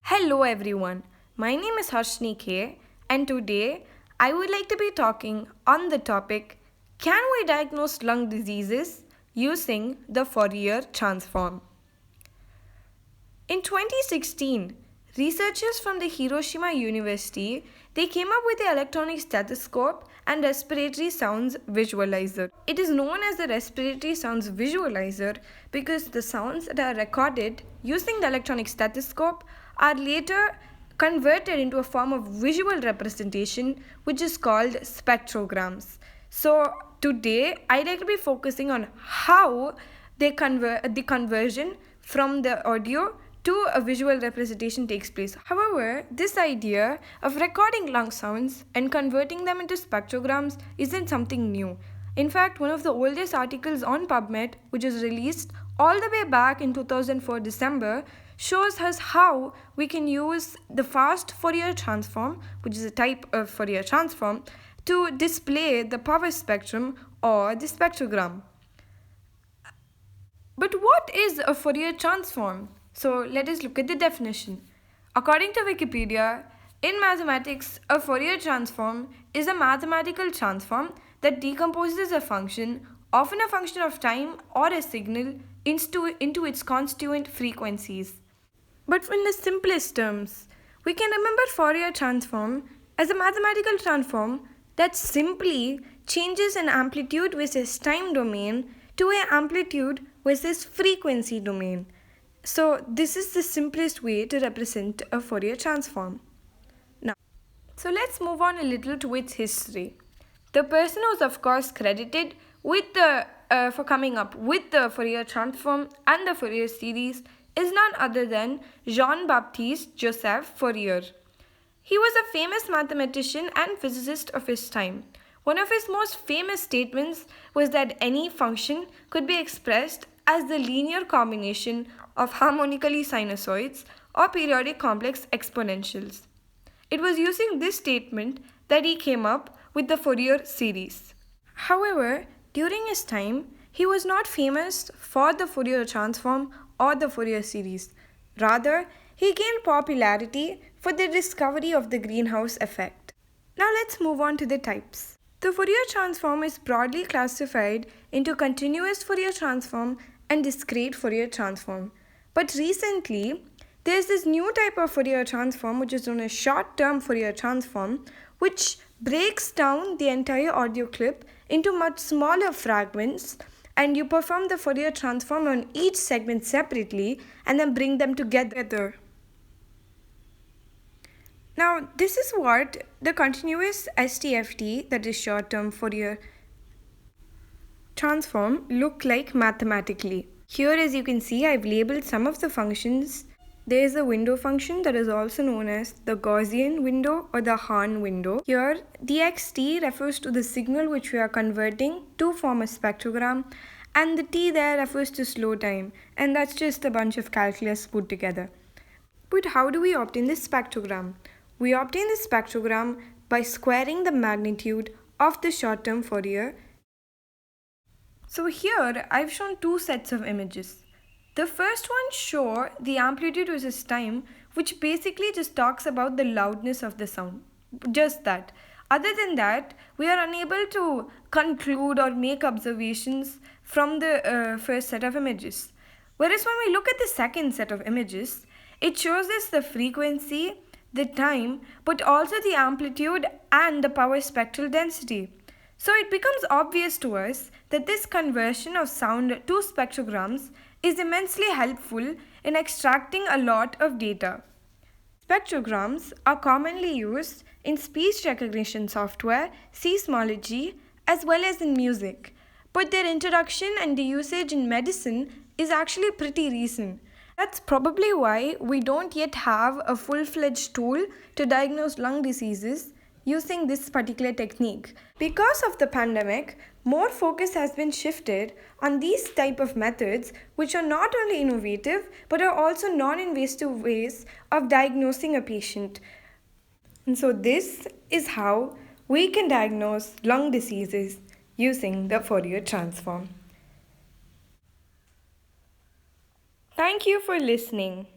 Hello everyone, my name is Harshni K and today I would like to be talking on the topic Can we diagnose lung diseases using the Fourier transform? In 2016, researchers from the Hiroshima University they came up with the electronic stethoscope and respiratory sounds visualizer. It is known as the respiratory sounds visualizer because the sounds that are recorded using the electronic stethoscope are later converted into a form of visual representation which is called spectrograms. So today I'd like to be focusing on how they convert the conversion from the audio to a visual representation takes place. However, this idea of recording lung sounds and converting them into spectrograms isn't something new. In fact, one of the oldest articles on PubMed, which is released all the way back in 2004 December, shows us how we can use the fast Fourier transform, which is a type of Fourier transform, to display the power spectrum or the spectrogram. But what is a Fourier transform? So let us look at the definition. According to Wikipedia, in mathematics, a Fourier transform is a mathematical transform that decomposes a function, often a function of time or a signal, into its constituent frequencies. But in the simplest terms, we can remember Fourier transform as a mathematical transform that simply changes an amplitude versus time domain to an amplitude versus frequency domain. So this is the simplest way to represent a Fourier transform. Now, so let's move on a little to its history. The person who's of course credited with for coming up with the Fourier transform and the Fourier series is none other than Jean-Baptiste Joseph Fourier. He was a famous mathematician and physicist of his time. One of his most famous statements was that any function could be expressed as the linear combination of harmonically sinusoids or periodic complex exponentials. It was using this statement that he came up with the Fourier series. However, during his time, he was not famous for the Fourier transform or the Fourier series. Rather, he gained popularity for the discovery of the greenhouse effect. Now let's move on to the types. The Fourier transform is broadly classified into continuous Fourier transform and discrete Fourier transform. But recently, there's this new type of Fourier transform which is known as short-term Fourier transform, which breaks down the entire audio clip into much smaller fragments, and you perform the Fourier transform on each segment separately and then bring them together. Now, this is what the continuous STFT, that is short-term Fourier transform, look like mathematically. Here, as you can see, I've labeled some of the functions. There is a window function that is also known as the Gaussian window or the Hahn window. Here, the xt refers to the signal which we are converting to form a spectrogram, and the t there refers to slow time, and that's just a bunch of calculus put together. But how do we obtain this spectrogram? We obtain this spectrogram by squaring the magnitude of the short-term Fourier. So here I've shown two sets of images. The first one shows the amplitude versus time, which basically just talks about the loudness of the sound. Just that. Other than that, we are unable to conclude or make observations from the first set of images. Whereas when we look at the second set of images, it shows us the frequency, the time, but also the amplitude and the power spectral density. So it becomes obvious to us that this conversion of sound to spectrograms is immensely helpful in extracting a lot of data. Spectrograms are commonly used in speech recognition software, seismology, as well as in music. But their introduction and the usage in medicine is actually pretty recent. That's probably why we don't yet have a full-fledged tool to diagnose lung diseases using this particular technique. Because of the pandemic, more focus has been shifted on these type of methods which are not only innovative but are also non-invasive ways of diagnosing a patient. And so this is how we can diagnose lung diseases using the Fourier transform. Thank you for listening.